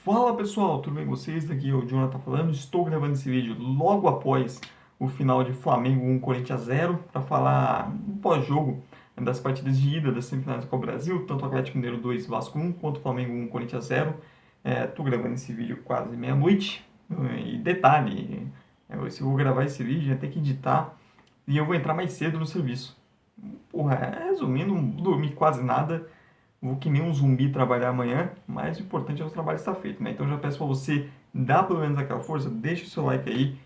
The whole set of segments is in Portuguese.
Fala pessoal, tudo bem com vocês? Aqui é o Jonathan falando. Estou gravando esse vídeo logo após o final de Flamengo 1, Corinthians 0, para falar um pós-jogo das partidas de ida das semifinais do Copa Brasil, tanto o Atlético Mineiro 2, Vasco 1, quanto o Flamengo 1, Corinthians 0. Estou gravando esse vídeo quase meia-noite. E detalhe, se eu vou gravar esse vídeo, eu tenho que editar e eu vou entrar mais cedo no serviço. Porra, resumindo, não dormi quase nada. Vou que nem um zumbi trabalhar amanhã, mas o importante é o trabalho estar feito, né? Então já peço para você dar pelo menos aquela força, deixa o seu like aí,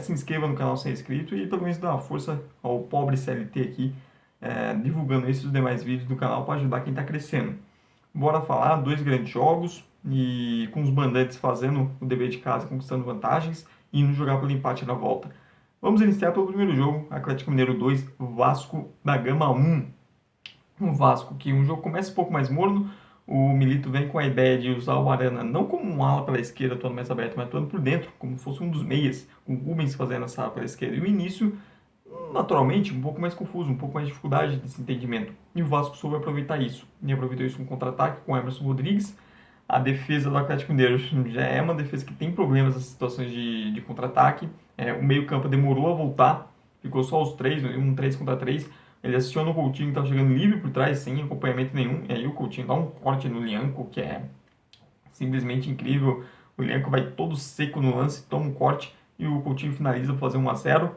se inscreva no canal se é inscrito e pelo menos dá uma força ao pobre CLT aqui, divulgando esses e os demais vídeos do canal para ajudar quem está crescendo. Bora falar, dois grandes jogos e com os bandantes fazendo o dever de casa, conquistando vantagens e indo jogar pelo empate na volta. Vamos iniciar pelo primeiro jogo, Atlético Mineiro 2, Vasco da Gama 1. Um Vasco que um jogo começa um pouco mais morno, o Milito vem com a ideia de usar o Arana não como um ala pela esquerda, atuando mais aberto, mas atuando por dentro, como se fosse um dos meias, com o Rubens fazendo essa ala pela esquerda. E o início, naturalmente, um pouco mais confuso, um pouco mais de dificuldade desse entendimento. E o Vasco soube aproveitar isso. E aproveitou isso com um contra-ataque com o Emerson Rodrigues. A defesa do Atlético Mineiro já é uma defesa que tem problemas nas situações de contra-ataque. O meio-campo demorou a voltar, ficou só os três, um 3 contra 3. Ele aciona o Coutinho que estava chegando livre por trás, sem acompanhamento nenhum. E aí o Coutinho dá um corte no Lianco, que é simplesmente incrível. O Lianco vai todo seco no lance, toma um corte e o Coutinho finaliza para fazer 1-0.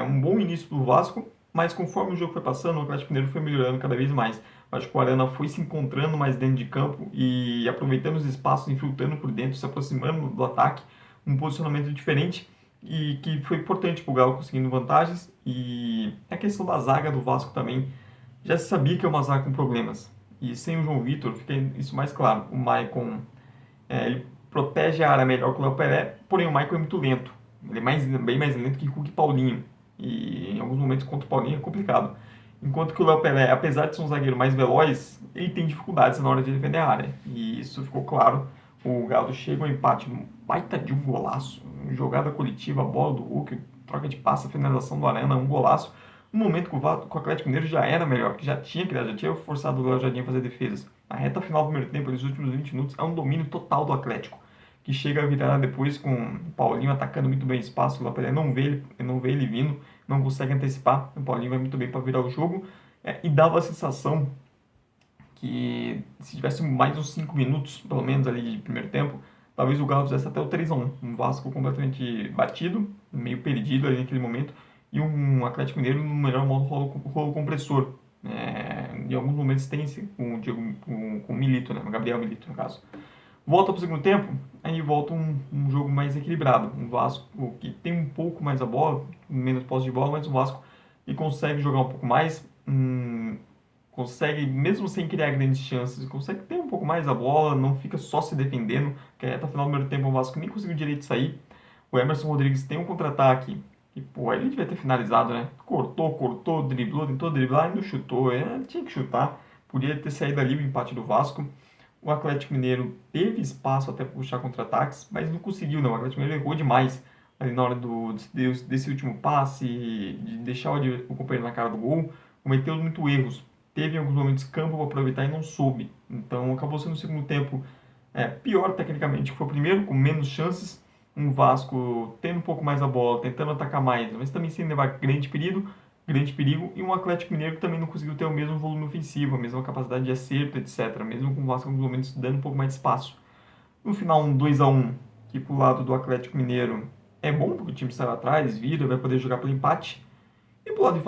Um bom início para o Vasco, mas conforme o jogo foi passando, o Atlético Mineiro foi melhorando cada vez mais. Acho que o Arana foi se encontrando mais dentro de campo e aproveitando os espaços, infiltrando por dentro, se aproximando do ataque. Um posicionamento diferente e que foi importante para o Galo conseguindo vantagens. E a questão da zaga do Vasco também, já se sabia que é uma zaga com problemas. E sem o João Vitor fica isso mais claro. O Maicon, ele protege a área melhor que o Léo Pelé, porém o Maicon é muito lento. Ele é bem mais lento que Hulk e Paulinho. E em alguns momentos contra o Paulinho é complicado. Enquanto que o Léo Pelé, apesar de ser um zagueiro mais veloz, ele tem dificuldades na hora de defender a área. E isso ficou claro. O Galo chega ao empate num baita de um golaço. Jogada coletiva, bola do Hulk, troca de passe, finalização do Arana, um golaço. No momento que o Atlético Mineiro já era melhor, que já tinha criado, já tinha forçado o Léo Jardim a fazer defesas. A reta final do primeiro tempo, nos últimos 20 minutos, é um domínio total do Atlético, que chega a virar depois com o Paulinho atacando muito bem o espaço, o Lapelé não vê ele vindo, não consegue antecipar, o Paulinho vai muito bem para virar o jogo, e dava a sensação que se tivesse mais uns 5 minutos, pelo menos ali de primeiro tempo, talvez o Galo fizesse até o 3-1. Um Vasco completamente batido, meio perdido ali naquele momento, e um Atlético Mineiro no melhor modo rolo compressor. Em alguns momentos tem esse, com o Milito, né? O Gabriel Milito, no caso. Volta para o segundo tempo, aí volta um jogo mais equilibrado. Um Vasco que tem um pouco mais a bola, menos posse de bola, mas o Vasco que consegue jogar um pouco mais, consegue, mesmo sem criar grandes chances, consegue ter um pouco mais a bola, não fica só se defendendo, que até o final do primeiro tempo o Vasco nem conseguiu direito de sair. O Emerson Rodrigues tem um contra-ataque, e pô, ele devia ter finalizado, né? Cortou, driblou, tentou driblar e não chutou. Tinha que chutar, podia ter saído ali o empate do Vasco. O Atlético Mineiro teve espaço até para puxar contra-ataques, mas não conseguiu, não. O Atlético Mineiro errou demais ali na hora desse último passe, de deixar o companheiro na cara do gol, cometeu muito erros. Teve em alguns momentos campo para aproveitar e não soube. Então acabou sendo o segundo tempo pior tecnicamente que foi o primeiro, com menos chances. Um Vasco tendo um pouco mais a bola, tentando atacar mais, mas também sem levar grande perigo, e um Atlético Mineiro que também não conseguiu ter o mesmo volume ofensivo, a mesma capacidade de acerto, etc. Mesmo com o Vasco em alguns momentos dando um pouco mais de espaço. No final, um 2-1, que pro lado do Atlético Mineiro é bom, porque o time sai atrás, vira, vai poder jogar pelo empate. E pro lado do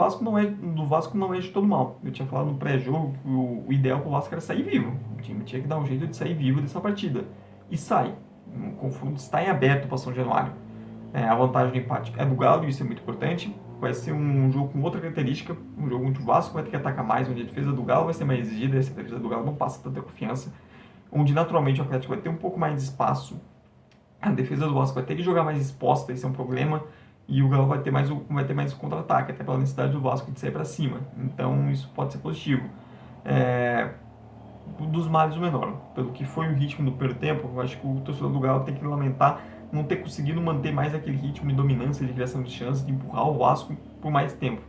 Vasco não é de todo mal. Eu tinha falado no pré-jogo que o ideal pro Vasco era sair vivo. O time tinha que dar um jeito de sair vivo dessa partida. E sai. O confronto está em aberto para São Januário. A vantagem do empate é do Galo, e isso é muito importante. Vai ser um jogo com outra característica, um jogo onde o Vasco vai ter que atacar mais, onde a defesa do Galo vai ser mais exigida, essa defesa do Galo não passa tanta confiança, onde naturalmente o Atlético vai ter um pouco mais de espaço, a defesa do Vasco vai ter que jogar mais exposta, isso é um problema, e o Galo vai ter mais o contra-ataque, até pela necessidade do Vasco de sair para cima. Então isso pode ser positivo. Dos males o menor. Pelo que foi o ritmo do primeiro tempo, eu acho que o torcedor do Galo tem que lamentar não ter conseguido manter mais aquele ritmo de dominância, de criação de chances, de empurrar o Vasco por mais tempo.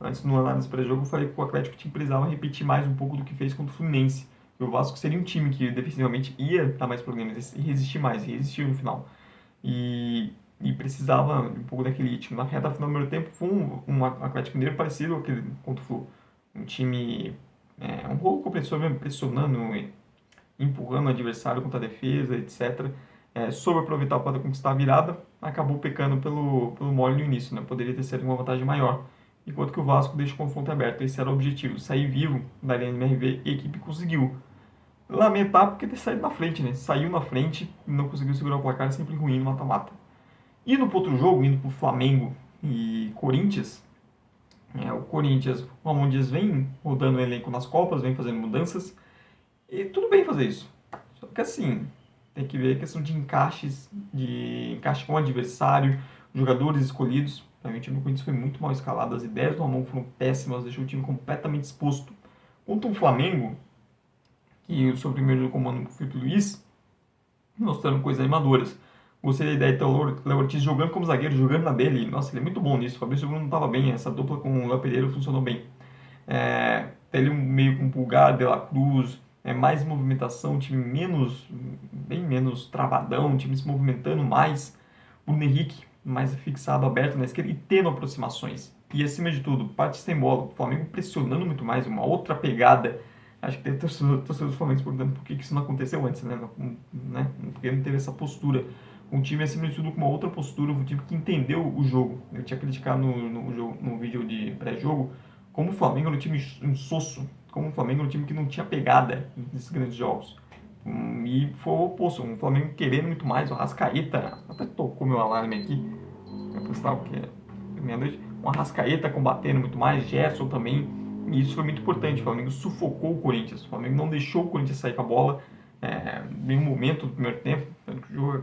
Antes, no análise pré-jogo, eu falei que o Atlético tinha precisava repetir mais um pouco do que fez contra o Fluminense, E o Vasco seria um time que defensivamente ia dar mais problemas e resistir mais, e resistiu no final. E precisava um pouco daquele ritmo. Na reta final do primeiro tempo foi um Atlético Mineiro parecido com aquele contra o Flu. Um time, um rolo compressor mesmo, pressionando, empurrando o adversário contra a defesa, etc. Soube aproveitar para conquistar a virada, acabou pecando pelo mole no início, né? Poderia ter sido uma vantagem maior. Enquanto que o Vasco deixa o confronto aberto. Esse era o objetivo, sair vivo da Arena MRV, e a equipe conseguiu. Lamentar porque ter saído na frente, né? Saiu na frente, não conseguiu segurar o placar, sempre ruim no mata-mata. Indo para outro jogo, indo para o Flamengo e Corinthians, o Corinthians, o Ramon Dias vem rodando o elenco nas Copas, vem fazendo mudanças, e tudo bem fazer isso. Só que assim, tem que ver a questão de encaixe com o adversário, jogadores escolhidos. Para mim, o time do Corinthians foi muito mal escalado, as ideias do Ramon foram péssimas, deixou o time completamente exposto. Contra o Flamengo, que o seu primeiro jogo comando com o Felipe Luiz, mostrando coisas animadoras. Gostei da ideia de ter o Léo Ortiz jogando como zagueiro, jogando na dele. Nossa, ele é muito bom nisso. O Fabrício Bruno não estava bem, essa dupla com o Léo Pereira funcionou bem. Ter ele meio com Pulgar, De La Cruz, mais movimentação, um time bem menos travadão, um time se movimentando mais. Bruno Henrique mais fixado, aberto na esquerda e tendo aproximações. E acima de tudo, parte sem bola, o Flamengo pressionando muito mais, uma outra pegada. Acho que tem torcedores do Flamengo perguntando por que isso não aconteceu antes, né? Porque não teve essa postura. Um time, acima de tudo, com uma outra postura, um time que entendeu o jogo. Eu tinha criticado no vídeo de pré-jogo como o Flamengo era um time insosso, como o Flamengo era um time que não tinha pegada nesses grandes jogos. E foi o oposto, um Flamengo querendo muito mais, o Arrascaeta, até tocou meu alarme aqui, eu postava que é meia-noite, o Arrascaeta combatendo muito mais, Gerson também, e isso foi muito importante. O Flamengo sufocou o Corinthians, o Flamengo não deixou o Corinthians sair com a bola em nenhum momento do primeiro tempo.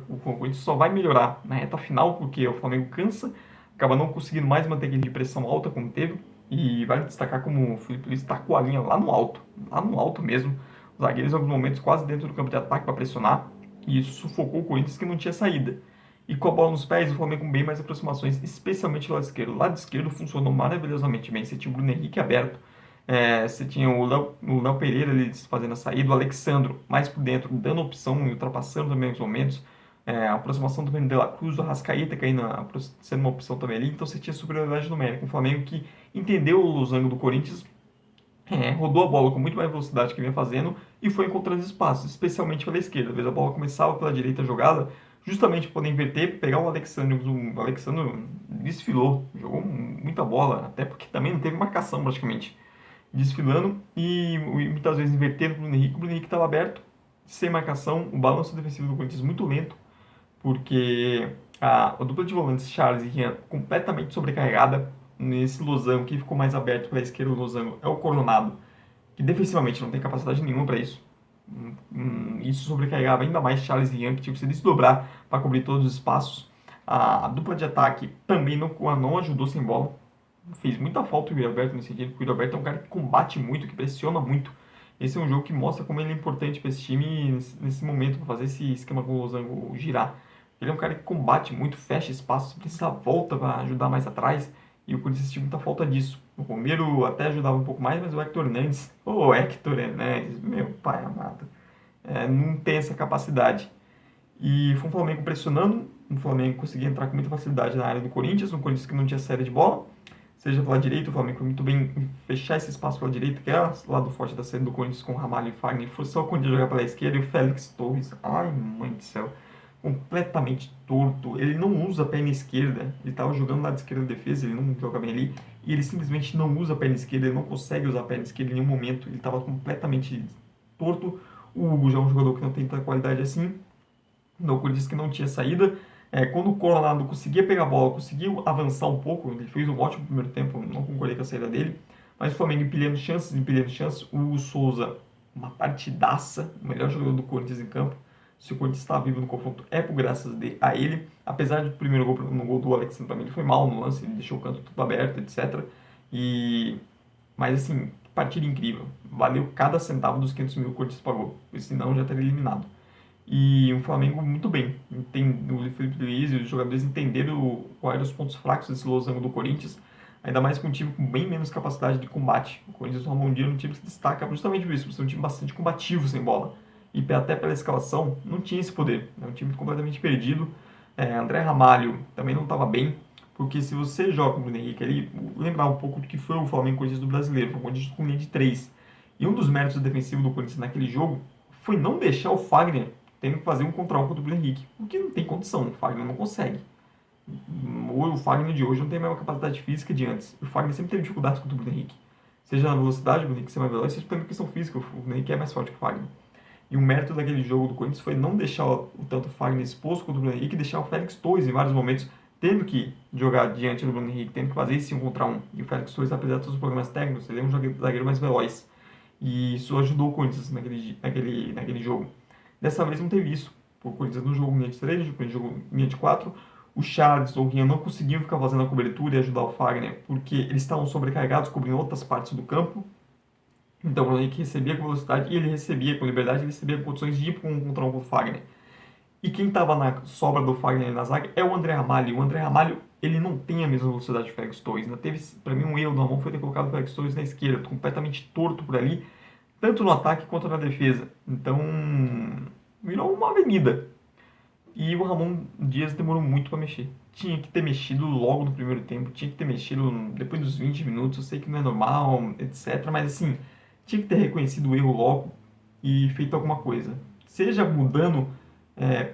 O Corinthians só vai melhorar na reta final, porque o Flamengo cansa, acaba não conseguindo mais manter aquele de pressão alta como teve. E vale destacar como o Felipe Luiz tacou a linha lá no alto mesmo. Os zagueiros em alguns momentos quase dentro do campo de ataque para pressionar. E isso sufocou o Corinthians que não tinha saída. E com a bola nos pés, o Flamengo com bem mais aproximações, especialmente do lado esquerdo. O lado esquerdo funcionou maravilhosamente bem. Você tinha o Bruno Henrique aberto, você tinha o Léo Pereira ali fazendo a saída, o Alexandro mais por dentro, dando opção e ultrapassando também os momentos. A aproximação também do De La Cruz, do Arrascaeta caindo, sendo uma opção também ali. Então você tinha superioridade numérica. Um Flamengo que entendeu o losango do Corinthians, rodou a bola com muito mais velocidade que vinha fazendo e foi encontrando espaços, especialmente pela esquerda. Às vezes a bola começava pela direita jogada, justamente para poder inverter, pegar o Alexandre. O Alexandre desfilou, jogou muita bola, até porque também não teve marcação praticamente. Desfilando e muitas vezes invertendo para o Bruno Henrique. O Bruno Henrique estava aberto, sem marcação, o balanço defensivo do Corinthians muito lento, porque a dupla de volantes, Charles e Rian, completamente sobrecarregada. Nesse losango, quem ficou mais aberto para a esquerda do losango é o Coronado, que defensivamente não tem capacidade nenhuma para isso. Isso sobrecarregava ainda mais Charles e Rian, que tinha que se desdobrar para cobrir todos os espaços. A dupla de ataque também não ajudou sem bola. Fez muita falta o Yuri Alberto nesse sentido, porque o Yuri Alberto é um cara que combate muito, que pressiona muito. Esse é um jogo que mostra como ele é importante para esse time nesse momento, para fazer esse esquema com o losango girar. Ele é um cara que combate muito, fecha espaços, precisa volta para ajudar mais atrás. E o Corinthians sentiu muita falta disso. O Romero até ajudava um pouco mais, mas o Hector Hernandes, meu pai amado, não tem essa capacidade. E foi um Flamengo pressionando, um Flamengo conseguia entrar com muita facilidade na área do Corinthians, um Corinthians que não tinha série de bola. Seja pela direita, o Flamengo foi muito bem em fechar esse espaço pela direita, que é o lado forte da série do Corinthians com o Ramalho e Fagner. Foi só o Corinthians jogar pela esquerda e o Félix Torres, ai mãe do céu, completamente torto. Ele não usa a perna esquerda, ele estava jogando lado esquerdo da defesa, ele não joga bem ali, e ele simplesmente não usa a perna esquerda, ele não consegue usar a perna esquerda em nenhum momento, ele estava completamente torto. O Hugo já é um jogador que não tem tanta qualidade assim, no Corinthians que não tinha saída. Quando o Coronado conseguia pegar a bola, conseguiu avançar um pouco, ele fez um ótimo primeiro tempo, não concordei com a saída dele, mas o Flamengo empilhando chances, o Hugo Souza, uma partidaça, o melhor jogador do Corinthians em campo. Se o Corinthians está vivo no confronto, é por graças a ele, apesar do primeiro gol, no gol do Alexandre também, ele foi mal no lance, ele deixou o canto tudo aberto, etc. Mas assim, partida incrível, valeu cada centavo dos 500 mil que o Corinthians pagou, porque senão já teria eliminado. E um Flamengo muito bem. O Felipe Luiz e os jogadores entenderam quais eram os pontos fracos desse losango do Corinthians. Ainda mais com um time com bem menos capacidade de combate. O Corinthians tomou um dia no time que se destaca justamente por isso, por ser um time bastante combativo sem bola. E até pela escalação, não tinha esse poder. É um time completamente perdido. André Ramalho também não estava bem, porque se você joga com o Bruno Henrique ali, lembrar um pouco do que foi o Flamengo Corinthians do brasileiro, foi um Corinthians com linha de 3. E um dos méritos defensivos do Corinthians naquele jogo foi não deixar o Fagner tendo que fazer um contra um contra o Bruno Henrique, porque não tem condição, o Fagner não consegue. O Fagner de hoje não tem a mesma capacidade física de antes. O Fagner sempre teve dificuldades contra o Bruno Henrique. Seja na velocidade, o Bruno Henrique ser mais veloz, seja pela questão física, o Bruno Henrique é mais forte que o Fagner. E o mérito daquele jogo do Corinthians foi não deixar o tanto o Fagner exposto contra o Bruno Henrique e deixar o Félix Torres em vários momentos tendo que jogar diante do Bruno Henrique, tendo que fazer esse 1 contra 1. E o Félix Torres, apesar de todos os problemas técnicos, ele é um zagueiro mais veloz. E isso ajudou o Corinthians naquele jogo. Dessa vez não teve isso. O Corinthians no jogo linha de 3, no jogo linha de 4, o Charles ou o Rian não conseguiam ficar fazendo a cobertura e ajudar o Fagner, porque eles estavam sobrecarregados cobrindo outras partes do campo. Então o Bruno Henrique recebia com velocidade e ele recebia com liberdade, ele recebia com condições de ir para um contra um com o Fagner. E quem estava na sobra do Fagner na zaga é o André Ramalho. O André Ramalho, ele não tem a mesma velocidade do Félix Torres. Ainda teve, para mim, um erro na mão foi ter colocado o Félix Torres na esquerda, completamente torto por ali, tanto no ataque quanto na defesa. Então, virou uma avenida. E o Ramon Dias demorou muito para mexer. Tinha que ter mexido logo no primeiro tempo, tinha que ter mexido depois dos 20 minutos. Eu sei que não é normal, etc. Mas assim, tinha que ter reconhecido o erro logo e feito alguma coisa. Seja mudando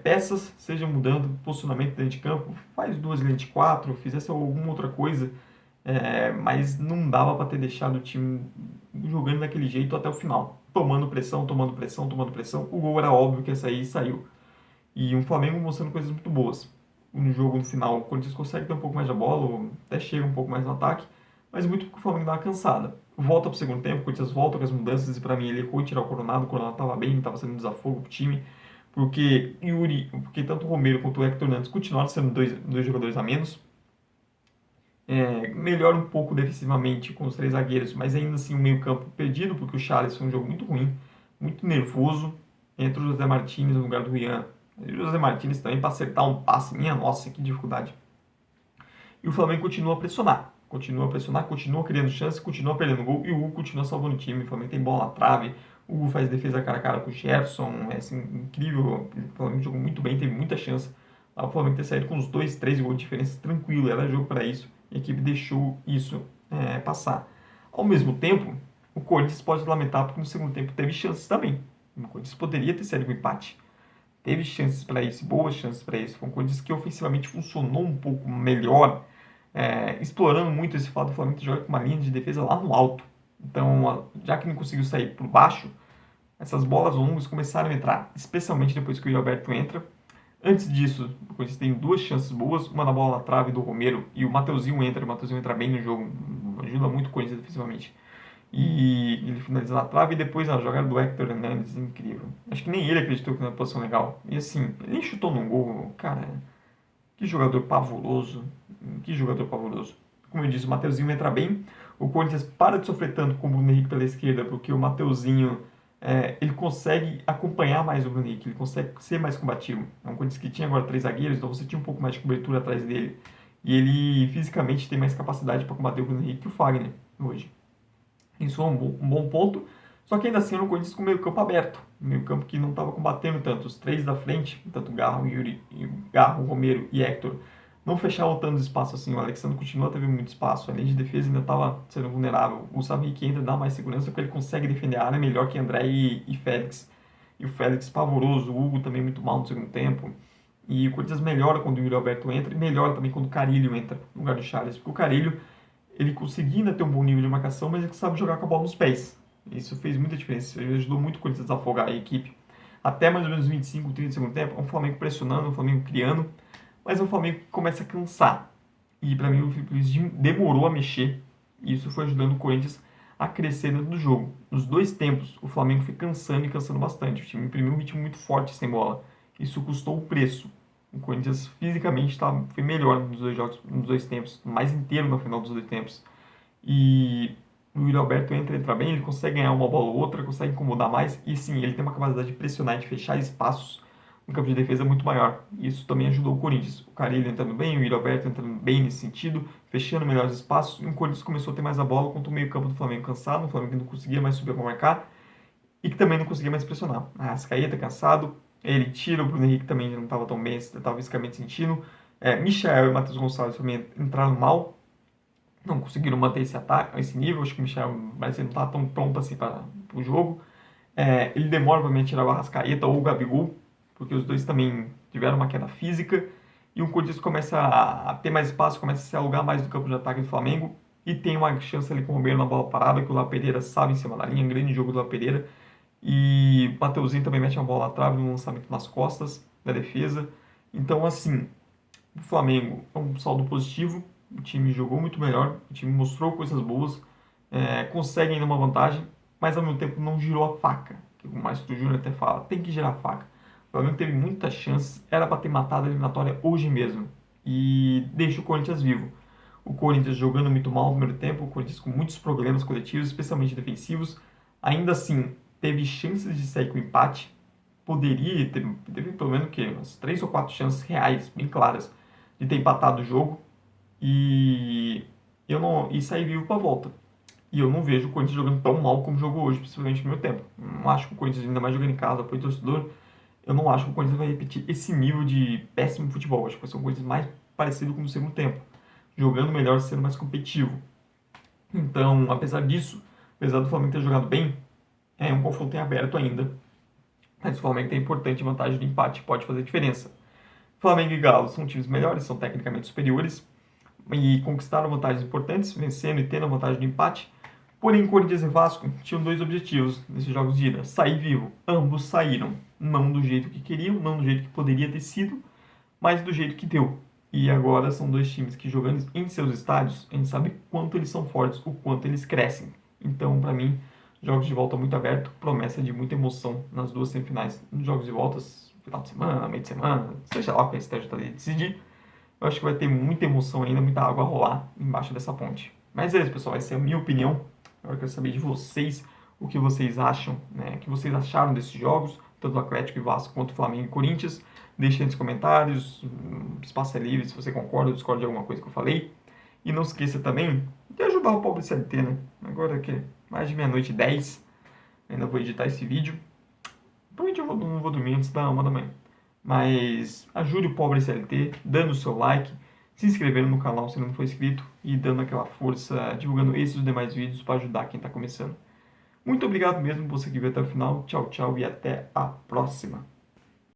peças, seja mudando posicionamento dentro de campo, faz 2 linhas de 4, fizesse alguma outra coisa. Mas não dava para ter deixado o time jogando daquele jeito até o final. Tomando pressão, tomando pressão, tomando pressão. O gol era óbvio que ia sair e saiu. E o Flamengo mostrando coisas muito boas. No jogo, no final, o Corinthians consegue ter um pouco mais de bola, ou até chega um pouco mais no ataque, mas muito porque o Flamengo dá uma cansada. Volta para o segundo tempo, o Corinthians volta com as mudanças, e para mim ele errou em tirar o Coronado estava bem, estava sendo um desafogo para o time, porque tanto o Romero quanto o Hector Nantes continuaram sendo dois jogadores a menos. Melhora um pouco defensivamente com os 3 zagueiros, mas ainda assim o meio-campo perdido, porque o Charles foi um jogo muito ruim, muito nervoso. Entra o José Martínez no lugar do Ian. E o José Martínez também para acertar um passe, minha nossa, que dificuldade. E o Flamengo continua a pressionar, continua criando chances, continua perdendo gol e o Hugo continua salvando o time. O Flamengo tem bola na trave, o Hugo faz defesa cara a cara com o Gerson, é assim, incrível. O Flamengo jogou muito bem, teve muita chance. O Flamengo ter saído com uns 2, 3 gols de diferença tranquilo, era jogo para isso. E a equipe deixou isso passar. Ao mesmo tempo, o Corinthians pode lamentar porque no segundo tempo teve chances também. O Corinthians poderia ter saído com empate. Teve chances para isso, boas chances para isso. Foi um Corinthians que ofensivamente funcionou um pouco melhor, explorando muito esse fato do Flamengo jogar com uma linha de defesa lá no alto. Então, já que não conseguiu sair por baixo, essas bolas longas começaram a entrar, especialmente depois que o Alberto entra. Antes disso, o Corinthians tem 2 chances boas, uma na bola na trave do Romero e o Mateuzinho entra bem no jogo, ajuda muito o Corinthians defensivamente. E ele finaliza na trave e depois a jogada do Hector Hernandes, incrível. Acho que nem ele acreditou que era uma posição legal. E assim, ele nem chutou num gol, cara, que jogador pavoroso, que jogador pavoroso. Como eu disse, o Mateuzinho entra bem, o Corinthians para de sofrer tanto com o Bruno Henrique pela esquerda, porque o Mateuzinho ele consegue acompanhar mais o Bruno Henrique, ele consegue ser mais combativo. É um Corinthians que tinha agora 3 zagueiros, então você tinha um pouco mais de cobertura atrás dele. E ele fisicamente tem mais capacidade para combater o Bruno Henrique que o Fagner hoje. Isso é um bom ponto, só que ainda assim era um Corinthians com o meio campo aberto, um meio campo que não estava combatendo tanto. Os 3 da frente, tanto Garro, Yuri, Garro, Romero e Hector, não fechavam tanto espaço assim. O Alexandre continua tendo muito espaço, a linha de defesa ainda estava sendo vulnerável. O Gustavo Henrique entra dá mais segurança porque ele consegue defender a área melhor que André e Félix. E o Félix pavoroso, o Hugo também muito mal no segundo tempo. E o Corinthians melhora quando o Yuri Alberto entra e melhora também quando o Carilho entra no lugar do Charles, porque o Carilho ele conseguia ainda ter um bom nível de marcação, mas ele sabe jogar com a bola nos pés. Isso fez muita diferença, ele ajudou muito o Corinthians a desafogar a equipe. Até mais ou menos 25, 30 segundos tempo, é um Flamengo pressionando, um Flamengo criando, mas é um Flamengo que começa a cansar. E para mim o Felipe Luiz demorou a mexer, e isso foi ajudando o Corinthians a crescer dentro do jogo. Nos 2 tempos, o Flamengo foi cansando e cansando bastante. O time imprimiu um ritmo muito forte sem bola. Isso custou o preço. O Corinthians fisicamente foi melhor nos 2 jogos, nos 2 tempos, mais inteiro no final dos 2 tempos. E o Yuri Alberto entra bem, ele consegue ganhar uma bola ou outra, consegue incomodar mais. E sim, ele tem uma capacidade de pressionar e de fechar espaços um campo de defesa muito maior. Isso também ajudou o Corinthians. O Carille entrando bem, o Yuri Alberto entrando bem nesse sentido, fechando melhores espaços, e o Corinthians começou a ter mais a bola contra o meio-campo do Flamengo cansado, o Flamengo que não conseguia mais subir para marcar e que também não conseguia mais pressionar. A Arrascaeta cansado, ele tira, o Bruno Henrique também não estava tão bem, estava fisicamente sentindo. Michael e Matheus Gonçalves também entraram mal, não conseguiram manter esse ataque, esse nível. Acho que o Michael parece que não está tão pronto assim para o jogo. Ele demora para tirar o Arrascaeta ou o Gabigol, porque os dois também tiveram uma queda física. E o Corinthians começa a ter mais espaço, começa a se alugar mais do campo de ataque do Flamengo. E tem uma chance ali com o Romero na bola parada, que o Léo Pereira sabe em cima da linha. Grande jogo do Léo Pereira. E o Mateuzinho também mete a bola na trave no lançamento nas costas da defesa. Então, assim, o Flamengo é um saldo positivo. O time jogou muito melhor, o time mostrou coisas boas, consegue ainda uma vantagem, mas ao mesmo tempo não girou a faca. Que o Maestro Júnior até fala, tem que girar a faca. O Flamengo teve muitas chances, era para ter matado a eliminatória hoje mesmo. E deixa o Corinthians vivo. O Corinthians jogando muito mal no primeiro tempo, o Corinthians com muitos problemas coletivos, especialmente defensivos. Ainda assim, teve chances de sair com empate. Poderia, teve pelo menos que, umas 3 ou 4 chances reais, bem claras, de ter empatado o jogo e sair vivo para a volta. E eu não vejo o Corinthians jogando tão mal como jogou hoje, principalmente no meu tempo. Não acho que o Corinthians, ainda mais jogando em casa, apoio torcedor, eu não acho que o Corinthians vai repetir esse nível de péssimo futebol. Acho que vai ser um Corinthians mais parecido com o segundo tempo, jogando melhor, sendo mais competitivo. Então, apesar disso, apesar do Flamengo ter jogado bem, é um confronto em aberto ainda. Mas o Flamengo tem importante vantagem de empate, pode fazer diferença. Flamengo e Galo são times melhores, são tecnicamente superiores e conquistaram vantagens importantes, vencendo e tendo a vantagem do empate. Porém, Corinthians e Vasco tinham dois objetivos nesses jogos de ida: sair vivo. Ambos saíram, não do jeito que queriam, não do jeito que poderia ter sido, mas do jeito que deu. E agora são dois times que, jogando em seus estádios, a gente sabe quanto eles são fortes, o quanto eles crescem. Então, para mim, jogos de volta muito aberto, promessa de muita emoção nas duas semifinais. Nos jogos de volta, final de semana, meio de semana, seja lá o que a estratégia de decidir, eu acho que vai ter muita emoção ainda, muita água a rolar embaixo dessa ponte. Mas é isso, pessoal, essa é a minha opinião. Agora eu quero saber de vocês o que vocês acham, né? O que vocês acharam desses jogos, tanto do Atlético e Vasco quanto Flamengo e Corinthians. Deixe aí nos comentários, espaço é livre se você concorda ou discorda de alguma coisa que eu falei. E não esqueça também de ajudar o pobre CLT, né? Agora que é mais de meia-noite e 10, ainda vou editar esse vídeo. Provavelmente eu não vou dormir antes da 1 da manhã. Mas ajude o pobre CLT, dando o seu like, se inscrevendo no canal se não for inscrito e dando aquela força, divulgando esses e os demais vídeos para ajudar quem está começando. Muito obrigado mesmo por você que veio até o final. Tchau, tchau e até a próxima.